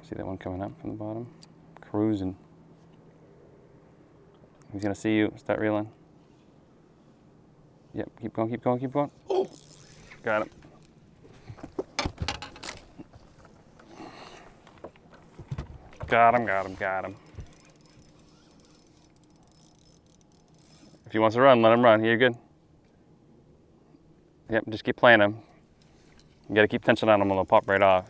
See that one coming up from the bottom? Cruising. He's gonna see you. Start reeling. Yep, keep going, keep going, keep going. Oh! Got him. Got him, got him, got him. If he wants to run, let him run. You're good. Yep, just keep playing him. You gotta keep tension on him or they'll pop right off.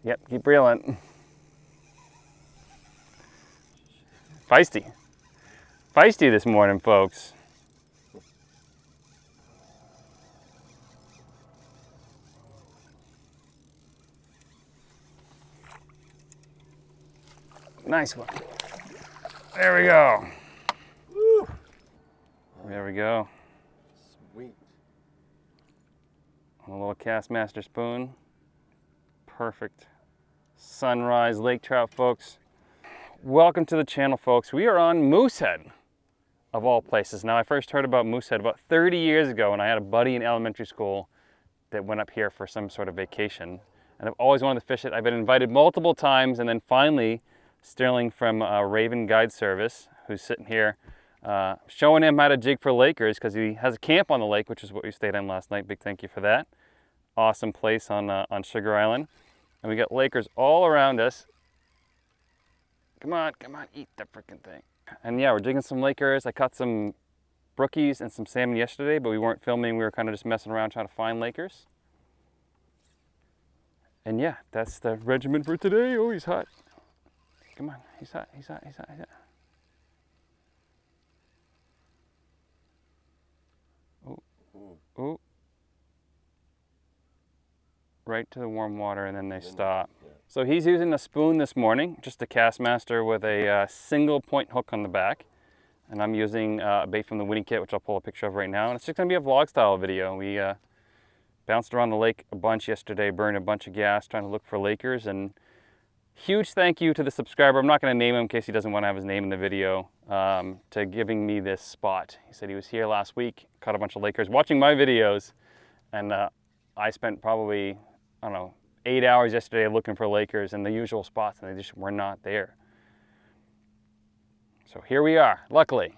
Yep, keep reeling. Feisty. Feisty this morning, folks. Nice one. There we go. Woo. There we go. Sweet. On a little Castmaster spoon. Perfect sunrise lake trout, folks. Welcome to the channel, folks. We are on Moosehead, of all places. Now, I first heard about Moosehead about 30 years ago, and I had a buddy in elementary school that went up here for some sort of vacation. And I've always wanted to fish it. I've been invited multiple times, and then finally, Sterling from Raven Guide Service, who's sitting here, showing him how to jig for Lakers, because he has a camp on the lake, which is what we stayed in last night. Big thank you for that. Awesome place on Sugar Island. And we got Lakers all around us. Come on, eat the freaking thing. And yeah, we're jigging some Lakers. I caught some brookies and some salmon yesterday, but we weren't filming. We were kind of just messing around trying to find Lakers. And yeah, that's the regimen for today. Oh, he's hot. Come on, he's hot, he's hot, he's hot, he's hot. Oh, oh. Right to the warm water and then they stop. Yeah. So he's using a spoon this morning, just a Castmaster with a single point hook on the back. And I'm using a bait from the Winnie kit, which I'll pull a picture of right now. And it's just gonna be a vlog style video. We bounced around the lake a bunch yesterday, burned a bunch of gas trying to look for Lakers. And huge thank you to the subscriber. I'm not gonna name him in case he doesn't want to have his name in the video, to giving me this spot. He said he was here last week, caught a bunch of Lakers watching my videos. And I spent probably, I don't know, 8 hours yesterday looking for Lakers in the usual spots, and they just were not there. So here we are, luckily.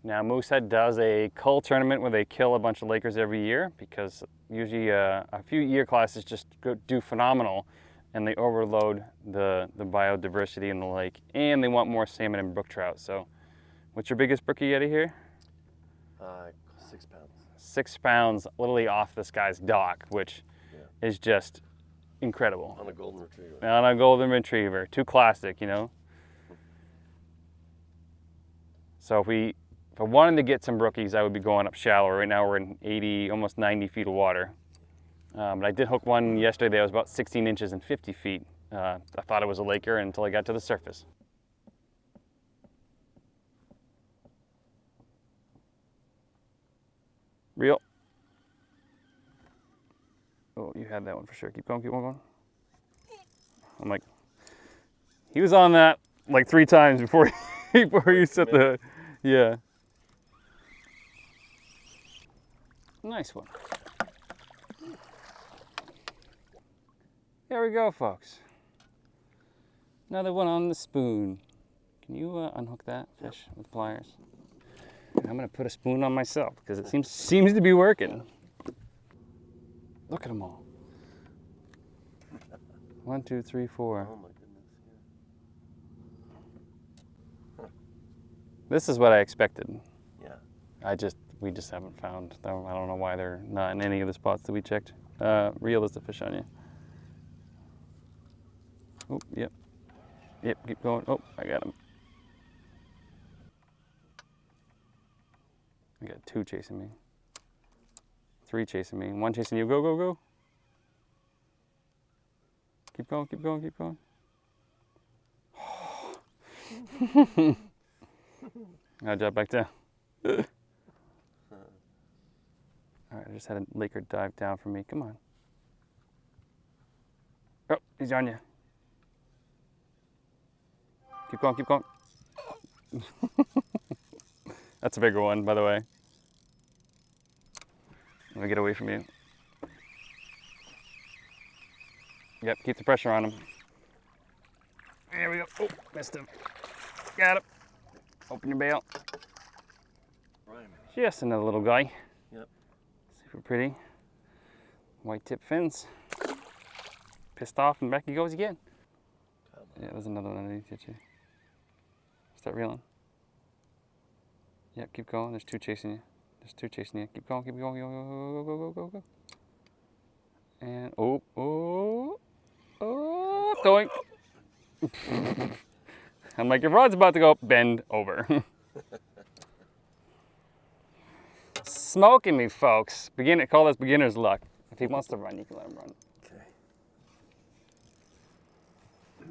Now, Moosehead does a cull tournament where they kill a bunch of Lakers every year, because usually a few year classes just do phenomenal, and they overload the biodiversity in the lake, and they want more salmon and brook trout. So what's your biggest brookie out of here? 6 pounds. 6 pounds, literally off this guy's dock, which is just incredible. On a golden retriever. On a golden retriever. Too classic, you know? So if I wanted to get some brookies, I would be going up shallow. Right now we're in 80, almost 90 feet of water. But I did hook one yesterday that was about 16 inches and 50 feet. I thought it was a Laker until I got to the surface. Reel. Oh, you had that one for sure. Keep going, keep going. I'm like, he was on that like 3 times before you set the, yeah. Nice one. There we go, folks. Another one on the spoon. Can you unhook that fish with pliers? I'm gonna put a spoon on myself because it seems to be working. Look at them all. 1, 2, 3, 4. Oh my goodness. Yeah. This is what I expected. Yeah. We just haven't found them. I don't know why they're not in any of the spots that we checked. Reel is the fish on you. Oh, yep. Yep, keep going. Oh, I got him. I got 2 chasing me. 3 chasing me. 1 chasing you. Go, go, go. Keep going, keep going, keep going. I'll drop back down. All right, I just had a Laker dive down for me. Come on. Oh, he's on you. Keep going, keep going. That's a bigger one, by the way. Let me get away from you. Yep, keep the pressure on him. There we go. Oh, missed him. Got him. Open your bail. Just another little guy. Yep. Super pretty. White tip fins. Pissed off and back he goes again. Yeah, there's another one underneath you. Start reeling. Yep, keep going. There's two chasing you. There's two chasing you. Keep going, keep going. Go, go, go, go, go, go. And going. I'm like, your rod's about to go bend over. Smoking me, folks. Call this beginner's luck. If he wants to run, you can let him run. Okay.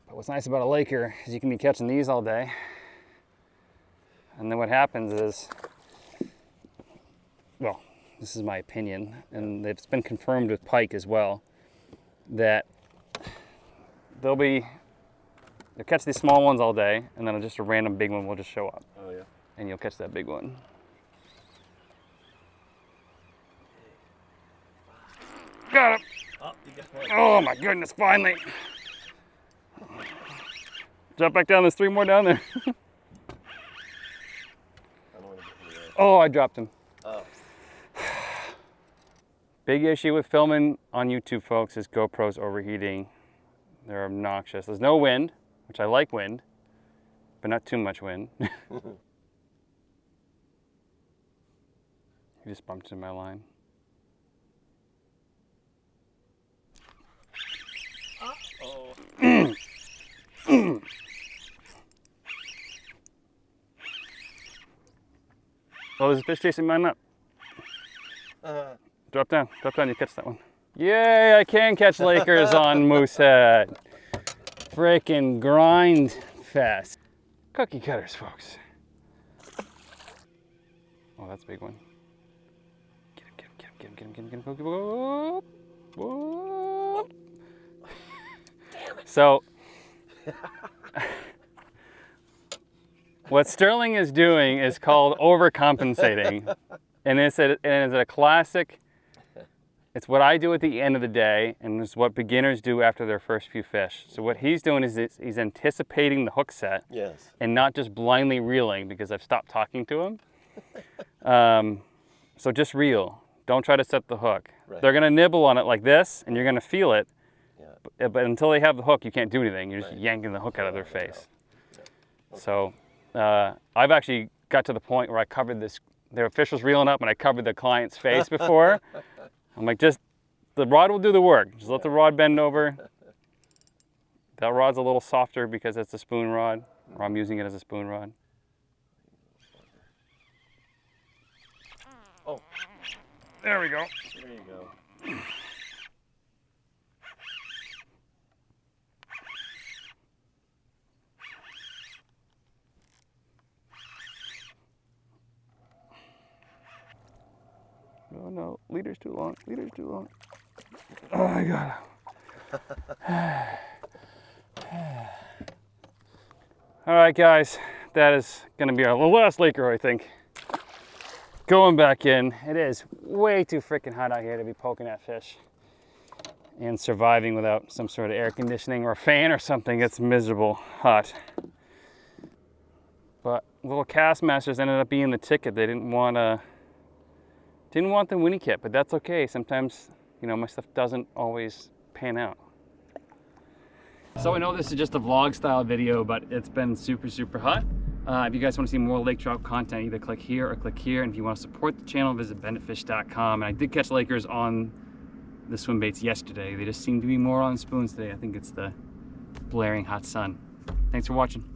But what's nice about a laker is you can be catching these all day. And then what happens is, well, this is my opinion, and it's been confirmed with pike as well, that they'll catch these small ones all day, and then just a random big one will just show up. Oh, yeah. And you'll catch that big one. Got him! Oh, you got one. Oh my goodness, finally! Jump back down, there's 3 more down there. I don't want to get you. Oh, I dropped him. Oh. Big issue with filming on YouTube, folks, is GoPros overheating. They're obnoxious. There's no wind, which I like wind, but not too much wind. You just bumped into my line. Oh. Oh, there's a fish chasing mine up. Drop down, you catch that one. Yay, I can catch Lakers on Moosehead. Freaking grind fest. Cookie cutters, folks. Oh, that's a big one. Get him. Whoop, whoop. So, what Sterling is doing is called overcompensating. And it's a classic. It's what I do at the end of the day, and it's what beginners do after their first few fish. So what he's doing is he's anticipating the hook set, Yes. and not just blindly reeling, because I've stopped talking to him. So just reel. Don't try to set the hook. Right. They're gonna nibble on it like this, and you're gonna feel it. Yeah. But until they have the hook, you can't do anything. You're just Right. yanking the hook out of their Yeah, face. yeah. Okay. So I've actually got to the point where I covered this. Their fish was reeling up, and I covered the client's face before. I'm like, the rod will do the work. Just let the rod bend over. That rod's a little softer because it's a spoon rod, or I'm using it as a spoon rod. Oh. There we go. There you go. Oh no, leader's too long, Oh my God. All right, guys, that is gonna be our last laker, I think. Going back in, it is way too freaking hot out here to be poking at fish and surviving without some sort of air conditioning or a fan or something. It's miserable hot. But little Castmasters ended up being the ticket. They didn't want the Winnie kit, but that's okay. Sometimes, you know, my stuff doesn't always pan out. So I know this is just a vlog style video, but it's been super, super hot. If you guys want to see more lake trout content, either click here or click here. And if you want to support the channel, visit benditfish.com. And I did catch Lakers on the swim baits yesterday. They just seem to be more on spoons today. I think it's the blaring hot sun. Thanks for watching.